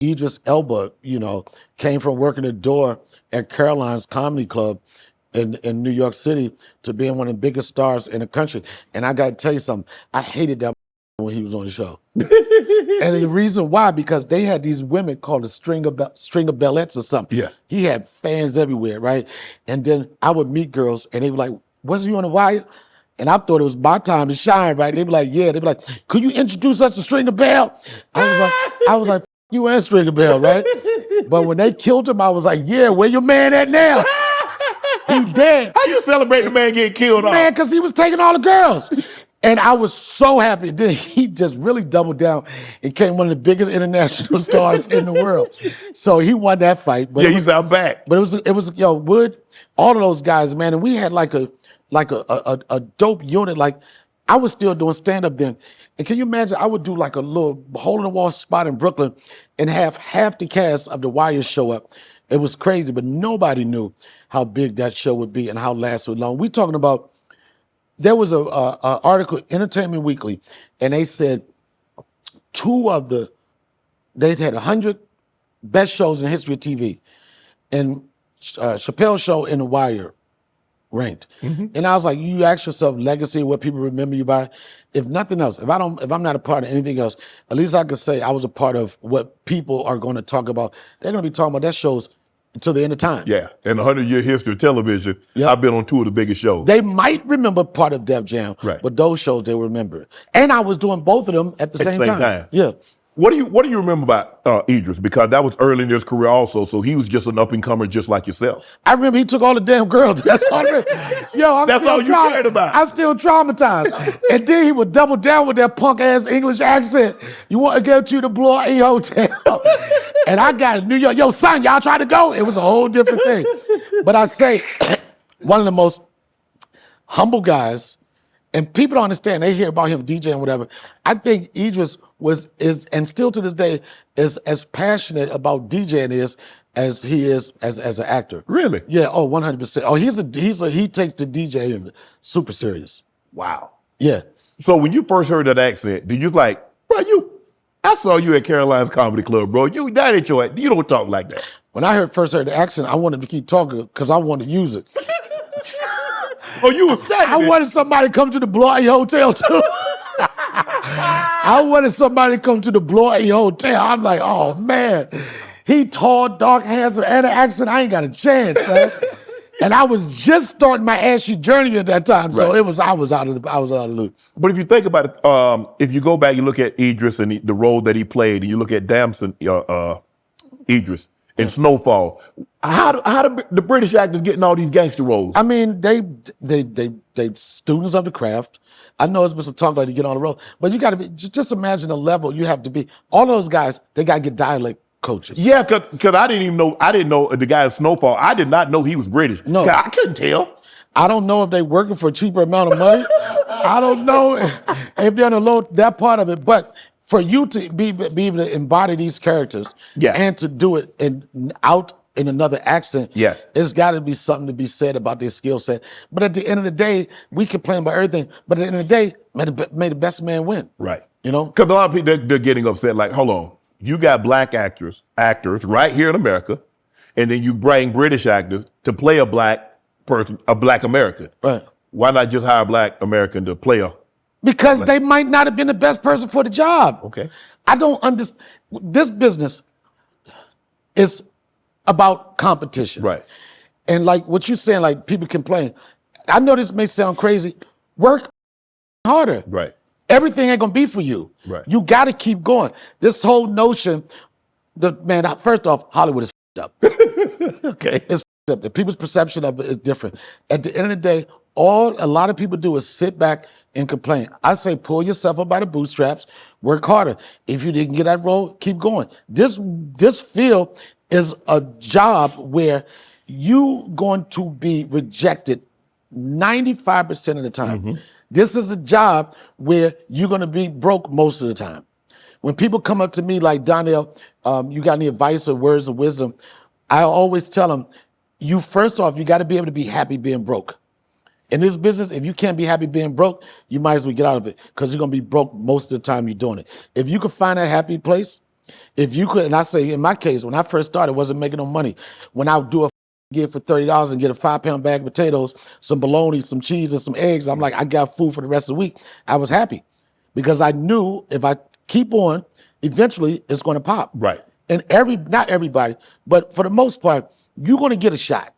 Idris Elba, came from working the door at Caroline's Comedy Club in New York City to being one of the biggest stars in the country. And I got to tell you something, I hated that when he was on the show. And the reason why, because they had these women called the string of bellettes or something. Yeah. He had fans everywhere, right? And then I would meet girls and they were like, wasn't you on the wire? And I thought it was my time to shine, right? They'd be like, yeah. They'd be like, could you introduce us to Stringer Bell? I was like, you and Stringer Bell, right? But when they killed him, I was like, yeah, where your man at now? He dead. How you celebrate the man getting killed off? Man, because he was taking all the girls. And I was so happy. Then he just really doubled down and became one of the biggest international stars in the world. So he won that fight. But he's out back. But it was Wood, all of those guys, man. And we had like a dope unit. Like I was still doing stand-up then. And can you imagine, I would do like a little hole-in-the-wall spot in Brooklyn and have half the cast of The Wire show up. It was crazy, but nobody knew how big that show would be and how it lasted long. We talking about, there was a article, Entertainment Weekly, and they said they had 100 best shows in the history of TV. And Chappelle's show and The Wire ranked. Mm-hmm. And I was like, you ask yourself legacy, what people remember you by. If nothing else, if I'm not a part of anything else, at least I could say I was a part of what people are going to talk about. They're going to be talking about that shows until the end of time. Yeah, in the 100-year history of television, yep. I've been on two of the biggest shows. They might remember part of Def Jam, right. But those shows they remember. And I was doing both of them at the same time. Yeah. What do you remember about Idris? Because that was early in his career also, so he was just an up-and-comer just like yourself. I remember he took all the damn girls. That's all I remember. That's all you cared about. I'm still traumatized. And then he would double down with that punk-ass English accent. You want to go to the Bloody Hotel. And I got it. New York. Yo, son, y'all try to go? It was a whole different thing. But I say, one of the most humble guys, and people don't understand, they hear about him DJing and whatever. I think Idris is and still to this day is as passionate about DJing as he is as an actor. Really? Yeah. Oh, 100%. Oh, he takes the DJing super serious. Wow. Yeah. So when you first heard that accent, did you like, bro? I saw you at Caroline's Comedy Club, bro. You don't talk like that. When I first heard the accent, I wanted to keep talking because I wanted to use it. Oh, you was studying I wanted somebody to come to the Bloody Hotel too. I wanted somebody to come to the Bloody Hotel. I'm like, oh man, he tall, dark, handsome, and an accent. I ain't got a chance, man. And I was just starting my Ashy journey at that time, so right. I was out of the loop. But if you think about it, if you go back, you look at Idris and the role that he played, and you look at Damson, Idris in Snowfall. How do the British actors getting all these gangster roles? I mean, they students of the craft. I know it's been some talk like to get on the road, but you got to be. Just imagine the level you have to be. All those guys, they got to get dialect coaches. Yeah, because I didn't know the guy in Snowfall. I did not know he was British. No, I couldn't tell. I don't know if they working for a cheaper amount of money. I don't know if they're on the low, that part of it. But for you to be able to embody these characters and to do it out in another accent, yes, it's got to be something to be said about their skill set. But at the end of the day, we complain about everything. But at the end of the day, may the best man win. Right. You know? Because a lot of people, they're getting upset like, hold on. You got black actors right here in America, and then you bring British actors to play a black person, a black American. Right. Why not just hire a black American to play a? Because they might not have been the best person for the job. Okay. I don't understand. This business is about competition. Right. And like what you're saying, like people complain. I know this may sound crazy. Work harder. Right. Everything ain't gonna be for you. Right. You gotta keep going. This whole notion, first off, Hollywood is up. Okay. It's up. The people's perception of it is different. At the end of the day, all a lot of people do is sit back and complain. I say pull yourself up by the bootstraps, work harder. If you didn't get that role, keep going. This field is a job where you going to be rejected 95% of the time. Mm-hmm. This is a job where you're going to be broke most of the time. When people come up to me like, Donnell, you got any advice or words of wisdom? I always tell them, first off, you got to be able to be happy being broke. In this business, if you can't be happy being broke, you might as well get out of it because you're going to be broke most of the time you're doing it. If you can find that happy place If you could, and I say in my case, when I first started, I wasn't making no money. When I would do a gig for $30 and get a 5-pound bag of potatoes, some bologna, some cheese, and some eggs, I'm like, I got food for the rest of the week. I was happy because I knew if I keep on, eventually it's going to pop. Right. And not everybody, but for the most part, you're going to get a shot.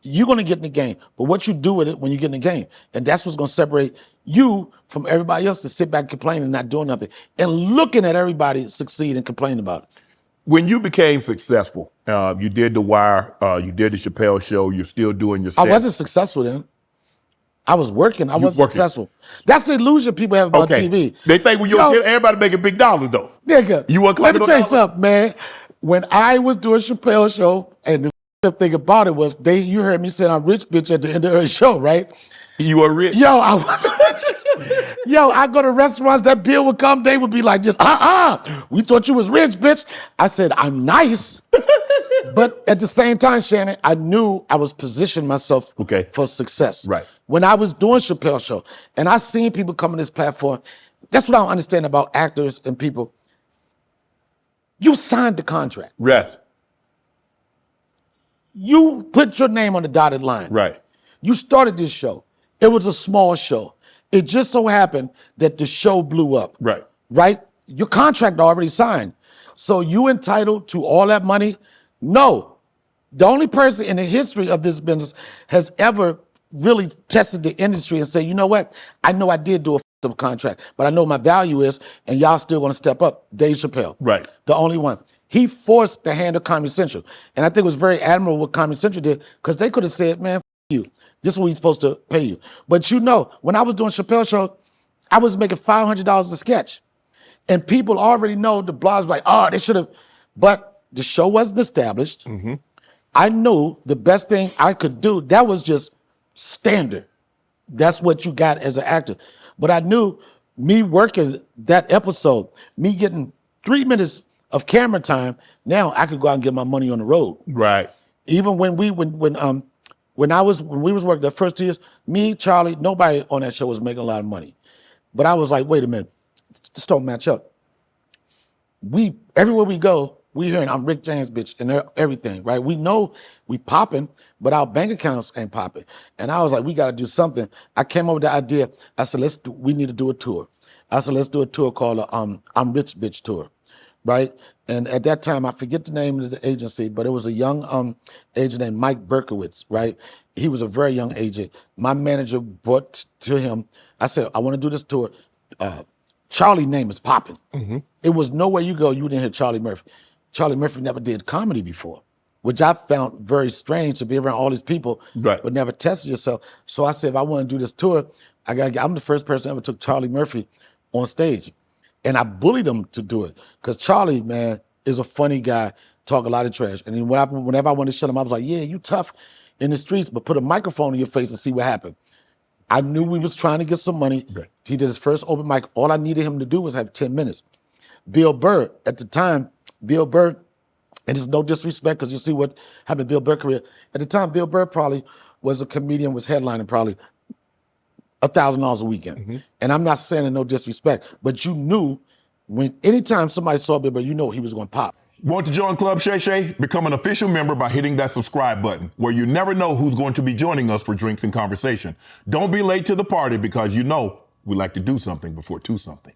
You're going to get in the game. But what you do with it when you get in the game, and that's what's going to separate you from everybody else to sit back and complain and not doing nothing and looking at everybody succeed and complain about it. When you became successful, you did The Wire, you did the Chappelle Show, you're still doing your I stand. wasn't successful then. I was working. I wasn't working. successful. That's the illusion people have about TV. They think when you're a kid, everybody making big dollars though. Nigga, You weren't let me claiming tell you no dollars? something, man. When I was doing Chappelle Show, and the thing about it was, you heard me saying I'm rich bitch at the end of her show, right? You were rich. Yo, I was rich. Yo, I go to restaurants, that bill would come, they would be like, just, we thought you was rich, bitch. I said, I'm nice. But at the same time, Shannon, I knew I was positioning myself for success. Right. When I was doing Chappelle Show, and I seen people come on this platform, that's what I don't understand about actors and people. You signed the contract. Yes. You put your name on the dotted line. Right. You started this show. It was a small show. It just so happened that the show blew up. Right. Right? Your contract already signed. So you entitled to all that money? No. The only person in the history of this business has ever really tested the industry and say, you know what? I know I did do a up contract, but I know my value is, and y'all still gonna step up. Dave Chappelle. Right. The only one. He forced the hand of Comedy Central. And I think it was very admirable what Comedy Central did, because they could have said, man, f you. This is what he's supposed to pay you. But you know, when I was doing Chappelle Show, I was making $500 a sketch. And people already know, the blogs like, oh, they should have, but the show wasn't established. Mm-hmm. I knew the best thing I could do, that was just standard. That's what you got as an actor. But I knew me working that episode, me getting 3 minutes of camera time, now I could go out and get my money on the road. Right. Even when we was working the first 2 years, me, Charlie, nobody on that show was making a lot of money. But I was like, wait a minute, this don't match up. Everywhere we go, we hearing I'm Rick James, bitch, and everything, right? We know we popping, but our bank accounts ain't popping. And I was like, we gotta do something. I came up with the idea. I said, we need to do a tour. I said, let's do a tour called I'm Rich Bitch Tour, right? And at that time, I forget the name of the agency, but it was a young agent named Mike Berkowitz, right? He was a very young agent. My manager brought to him, I said, I wanna do this tour. Charlie's name is popping. Mm-hmm. It was nowhere you go, you didn't hear Charlie Murphy. Charlie Murphy never did comedy before, which I found very strange, to be around all these people, but never tested yourself. So I said, if I want to do this tour, I'm the first person that ever took Charlie Murphy on stage. And I bullied him to do it, because Charlie, man, is a funny guy, talk a lot of trash. And then whenever I wanted to shut him, I was like, yeah, you tough in the streets, but put a microphone in your face and see what happened. I knew we was trying to get some money. Right. He did his first open mic. All I needed him to do was have 10 minutes. Bill Burr, at the time, and it's no disrespect, because you see what happened to Bill Burr's career. At the time, Bill Burr probably was a comedian, was headlining probably $1,000 a weekend. Mm-hmm. And I'm not saying it no disrespect, but you knew anytime somebody saw Bill Burr, you know he was going to pop. Want to join Club Shay Shay? Become an official member by hitting that subscribe button, where you never know who's going to be joining us for drinks and conversation. Don't be late to the party, because you know we like to do something before 2 something.